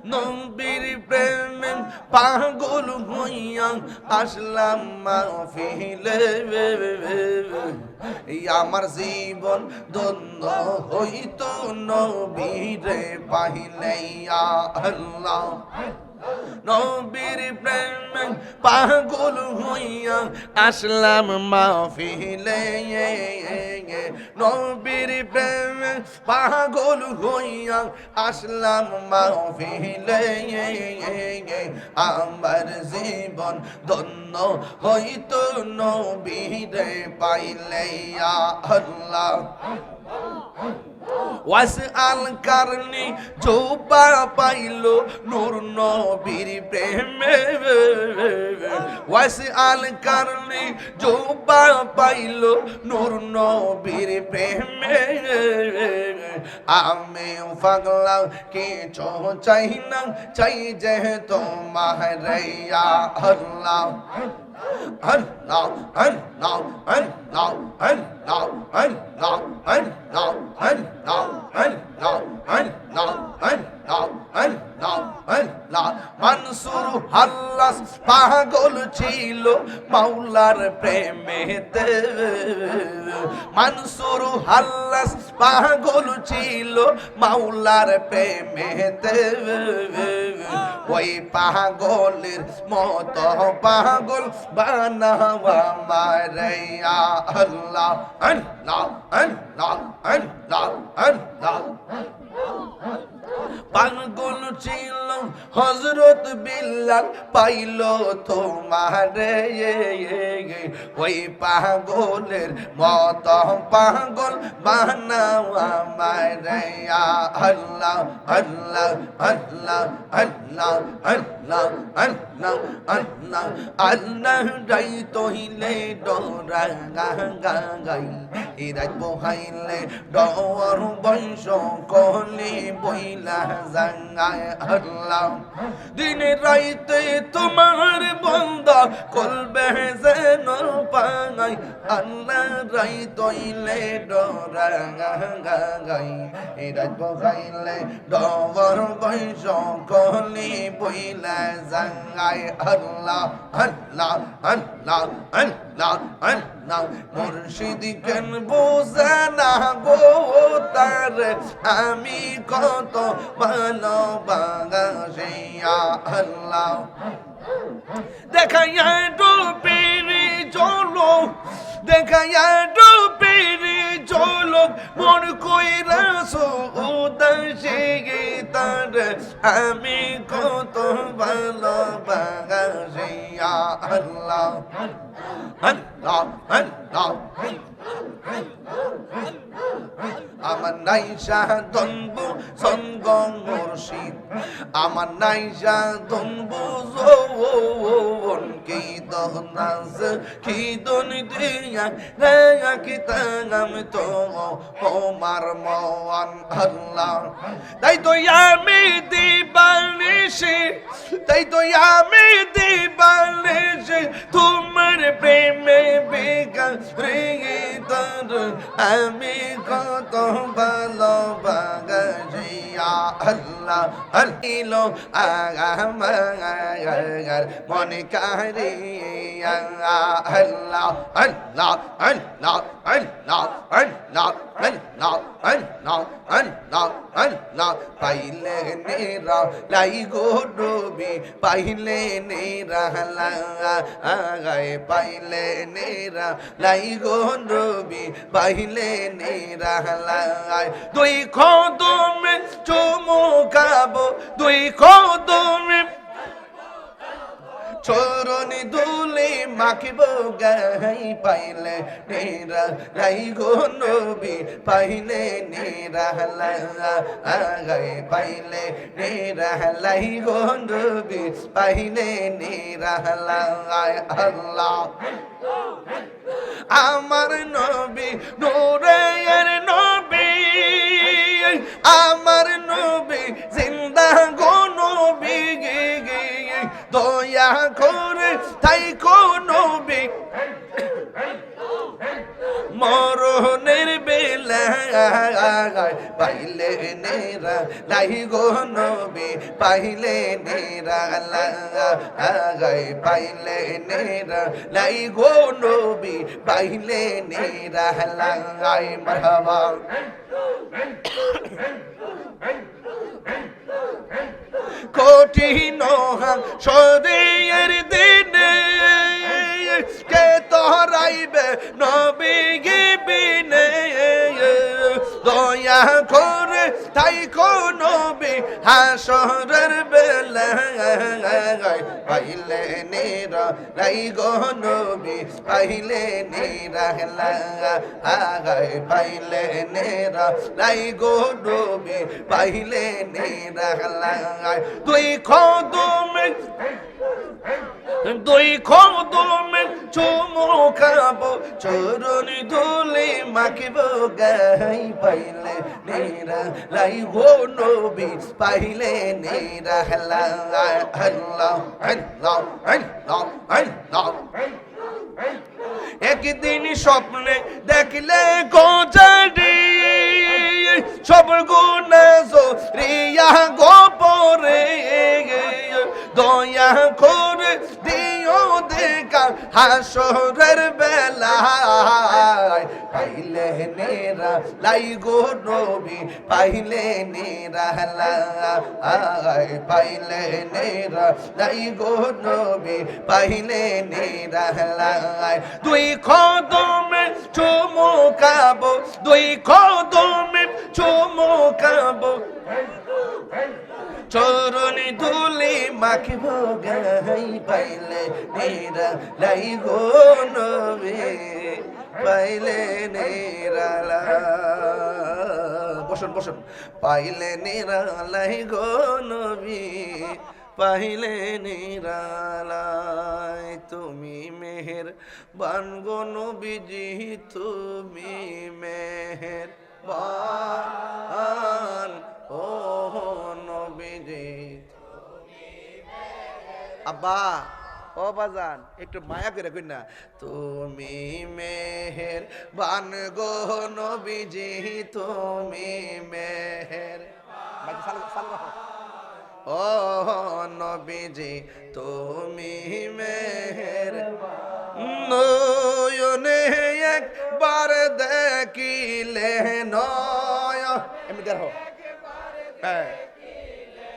নবীর প্রেমে পাগল হইয়া আসলাম মাহফিলে আমার জীবন ধন্য হইতো নবীরে পাইলে ইয়া আল্লাহ নবীর প্রেমে পাগল হইয়া আসলাম মাহফিলে নবীর প্রেমে পাগল হইয়া আসলাম মাহফিলে আমার জীবন ধন্য হইতো নবীরে পাইলে ইয়া আল্লাহ ওয়াসআল কারনি জোবা পাইলো নূর নবীর প্রেমে ওয়াসআল কারনি জোবা পাইলো নূর নবীর প্রেমে আমি পাগলা কিছু চাই না চাই যে তোমার ইয়া আল্লাহ আল্লাহ আল্লাহ আল্লাহ আল্লাহ আল্লাহ আল্লাহ আল্লাহ আল্লাহ আল্লাহ আল্লাহ আল্লাহ আল্লাহ মানসুর হাল্লাস পাগল ছিল মাওলার প্রেমেতে মানসুর হাল্লাস পাগল ছিল মাওলার প্রেমেতে ওই পাগলের মত পাগল বানাওয়া মারাইয়া আল্লাহ আল্লাহ আল্লাহ আল্লাহ আল্লাহ পাগল ছিল হযরত বিল্লাল পাইল তোমারে ওই পাগলের মত পাগল বানাওয়া মারাইয়া আল্লাহ আল্লাহ আল্লাহ আল্লাহ আল্লাহ আল্লাহ আল্লাহ আল্লাহ যাই তহিলে ডরা গাই ইরাত বহাইলে ডর বংশ কলি বইলা জাঙ্গায় আল্লাহ দিনে রাইতে তোমার বন্দা কলবে যেন পাঙাই আল্লাহ রাই তইলে ডরা গাই ইরাত বহাইলে ডর বংশ কলি বইলা জাঙ্গায় আল্লাহ আল্লাহ আল্লাহ আল্লাহ আল্লাহ মুর্শিদ কেন বোঝে না গো তার আমি কত ভালোবাসি ইয়া আল্লাহ দেখাইয়া ডুবেরি চলো দেখাইয়া ডুবেরি চলো মন কইরা উদাসী তার আমি কত ভালোবাসি ইয়া আল্লাহ আল্লাহ আল্লাহ আমার নাইশা দনবু সঙ্গ মুর্শিদ আমার নাইশা দনবু জোন কি দহনাজ কি দন দিয়া রে কি তাঙ্গাম তো ওমার মওয়ান আল্লাহ তাই তো আমি দিবানিশি তাই তো আমি দিবানিশি তোমার প্রেমে বেগা রে তার আমি কত ভালোবাসি ইয়া আল্লাহ আল্লিলো আমার মনে কারে আল্লাহ আল্লাহ আল্লাহ আল্লাহ আল্লাহ আল্লাহ আল্লাহ আল্লাহ আল্লাহ পাইলে নেরা লাই গো ডুবি পাইলে নেরা লাগায় পাইলে নেরা লাই গো ডুবি পাইলে নেরা লাগায় দুই কদমে চুমুকাবো দুই কদমে চরণে দুলে মাখিব গাই পাইলে নেরা লাই গো নবী পাইলে নেরা লাগাই পাইলে নেরা লাই গো নবী পাইলে নেরা লাগাই আল্লাহ আমার নবী নূরের নবী আমার নবী জিন্দা গো নবী দয়া করে তাই কো নবী মরণের বেলায় পাইলে নেরা লাই গো নবী পাইলে নিরালাই পাইলে নিরা লাই গো নবী পাইলে নিরালাই মারহাবা কঠিন সদের দিনে কে তোরাইবে নবী বিনে দয়া করে তাই কোন নবী হাসরের বেলায় পাইলে নিরা লাই গো নবী পাইলে নিরালাই পাইলে নিরা লাই গো নবী পাইলে নিরালাই দুই কদমে চুমু খাবো চরণি ধুলি মাখিব গাই পাইলে নিরালাই গো নবী পাইলে নিরালাই আল্লাহ আল্লাহ আল্লাহ আল্লাহ একদিন স্বপ্নে দেখলে গোজারি সব গুনাহ রিয়া গোপরে দয়া করে দিও দেখা হাসরের বেলায় পাইলে নেরা লাই গো নবী পাইলে নেরা লাই পাইলে নেরা লাই গো নবী পাইলে নেরা লাই দুই কদমে চুমু খাবো দুই কদমে চুমু খাবো চরণি ধুলি মাখিব গাই পাইলে নিরা লাই গো নবী পাইলে নিরালা বসুন বসুন পাইলে নিরালাই গো নবী পাইলে নিরালাই তুমি মেহের বান গো নবীজি তুমি মেহের বান ও নবীজি আব্বা ও বাজান একটু মায়া করে কই না তুমি মেহের বান গো নবীজি তুমি মেহের ও নবীজি তুমি মেহের নয়নে একবার দেখিলে নয় এমনি দেখো হ্যাঁ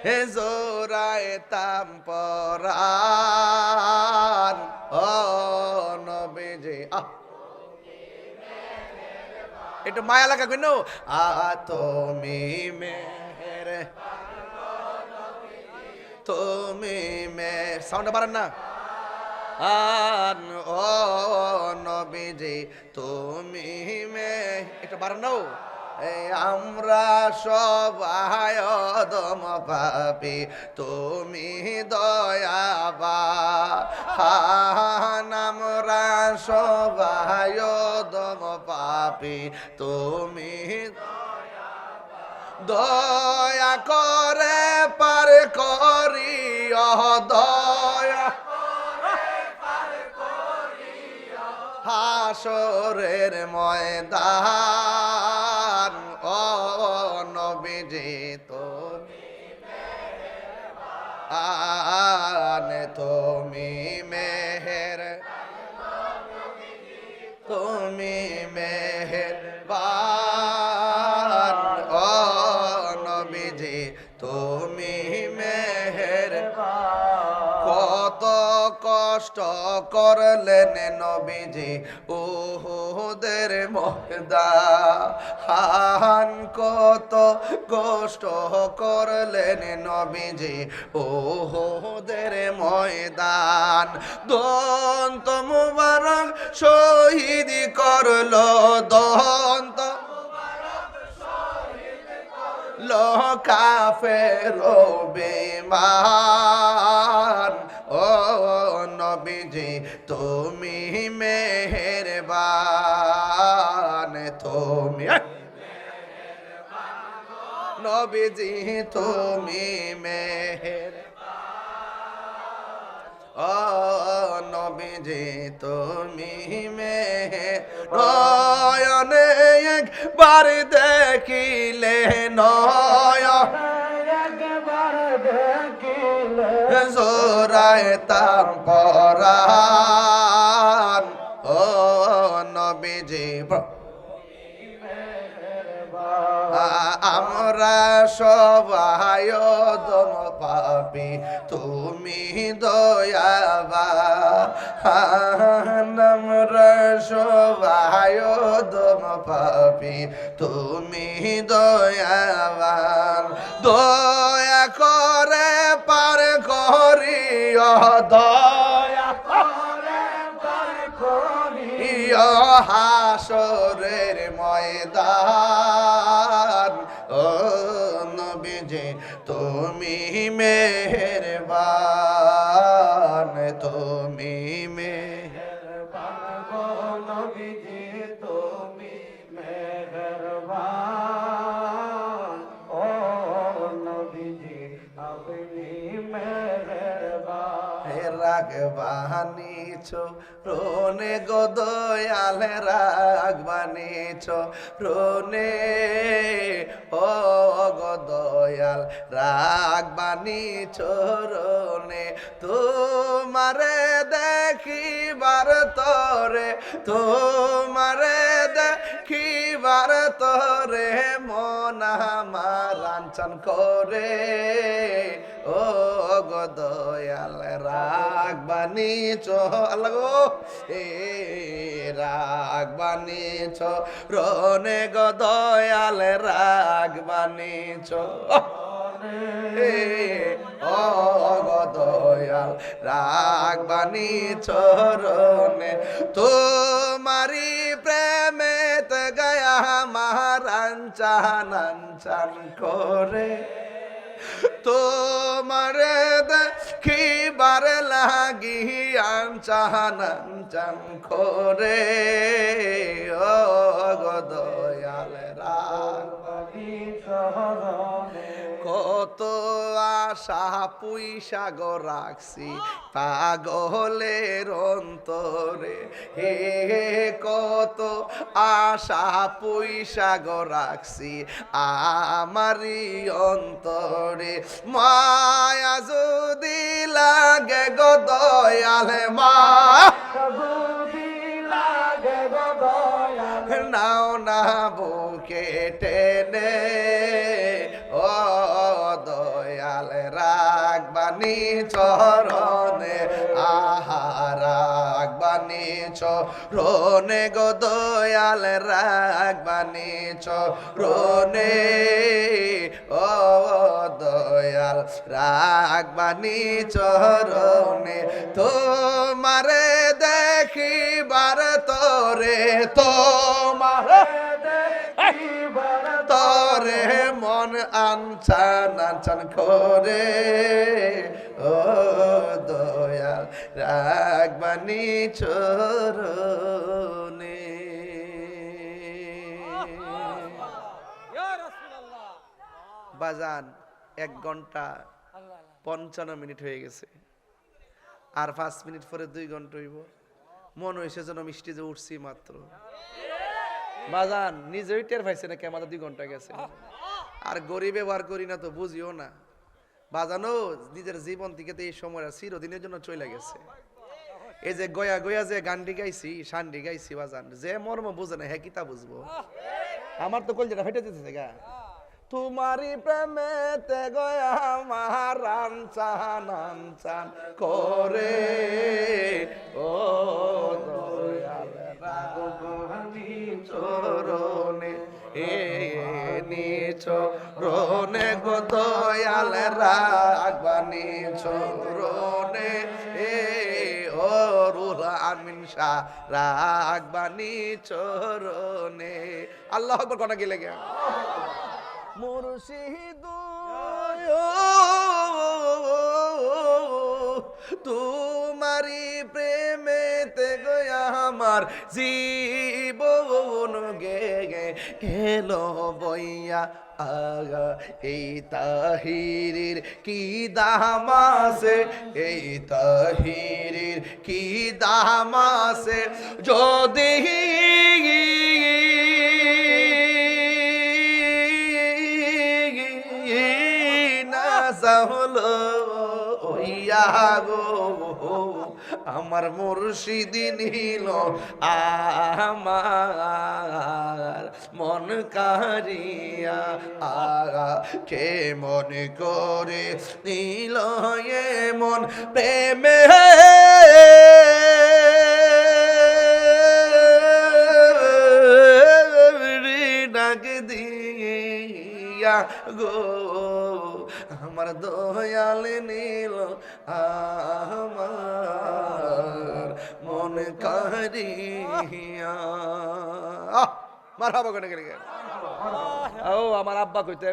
হে জোরায় তাম পরান ও নবীজি একটু মায়া লাগা কইন তুমি মেহের তুমি সাউন্ড বাড়ান না ও নবীজি তুমি একটু বাড়ান নাও আমরা সবাই অদম পাপী তুমি দয়াবান আমরা সবাই অদম পাপী তুমি দয়া করে পার করি দয়া হাসরের ময়দান ও নবীজি তুমি মেহের তুমি মেহেরবান ও নবীজি তুমি মেহেরবান কত কষ্ট করলেন নবীজি উহুদের ময়দান কত কষ্ট করলেন নবীজি উহুদের ময়দান দন্ত মুবারক শহীদ করলো দন্ত কাফের বেঈমান ও নবীজি তুমি মেহেরবান তুমি নবীজি তুমি মেহেরবান ও নবীজি তুমি নয়নে একবার দেখিলে নয় জোড়াইতাম পরাণ ও নবীজি আমরা সবাই দম পাপি তুমি দয়াবান আমরা সবাই দম পাপি তুমি দয়াবান দয়া করে পার করিও দয়া করে পার করিও হাসরের ময়দান ও নবীজি তুমি মেহেরবান তুমি মেহেরবান ও নবীজি তুমি মেহেরবান ও নবীজি আপনি মেহেরবান রাগবানিছো রোনে গো দয়াল রাগবানিছো রোনে ও গো দয়াল রাগবানিছো রোনে তোমারে দেখিবার তরে তোমারে দেখিবার তরে মন আমার লাঞ্ছন করে ও গো দয়াল রাগবানিছো আল্লাহ গো এ রাগবানিছো রনে গো দয়াল রাগবানিছো ও গো দয়াল রাগবানিছো রনে তোমারি প্রেমেত গয়া মহারাঞ্চান আঞ্চান করে তোমারে দেখিবার লাগি আঞ্চান আঞ্চান করে ও গো দয়াল রাগবানিছো কত আশা পুইসা গো রাখছি পাগলের অন্তরে হে কত আশা পুইসা গো রাখছি আমারি অন্তরে মায়া যদি লাগে গো দয়াল যদি লাগে গো দয়াল নাও না বুকে টেনে ও দয়াল রাগবানি চরণে আহা রাগবানি চরণে গো দয়াল রাগবানি চরণে ও দয়াল রাগবানি চরণে তোমারে দেখিবার তরে তোমারে দেখিবার তরে মন আনছান আনছান করে ও দয়াল রাগবানি চরণে বাজান 1 ঘন্টা 55 মিনিট হয়ে গেছে আর 5 মিনিট পরে 2 ঘন্টা হইব মন হইছে যেন মিষ্টি যে উঠছি মাত্র বাজান নিজেই টের পাইছে না কেমন 2 ঘন্টা গেছে আর গরিব ব্যবহার করি না তো বুঝিও না বাজানো নিজের জীবন থেকে তো এই সময় চিরদিনের জন্য চলে গেছে এই যে গয়া গয়া যে গানটি গাইছি শান্ডি গাইছি বাজান যে মর্ম বুঝে না হ্যাঁ কিতা বুঝবো আমার তো কলজাটা ফেটে যেতেছে গা তোমারি প্রেমেতে গয়া মারান চান করে ও দয়াল রাগবানি চরণে এ চরণে গো দয়াল রাগবানি চরণে এ ও রুহুল আমিন শাহ রাগবানি চরণে আল্লাহু আকবার কোনা গেলে গা মুর্শিদ তোমারি প্রেমেতে গয়া আমার জীবন গে এলো বইয়া আগা এই তাহিরির কি দাম আছে এই তাহিরির কি দাম আছে যদি হলো ওইয়া গো আমার মুর্শিদি নিল আমার মন কারিয়া কে মন করে নিল এ মন প্রেমে ডাক দিয়া গো আমার দয়াল নীল আমার মন কারিয়া মারহাবা করে গেলে ও আমার আব্বা কইতে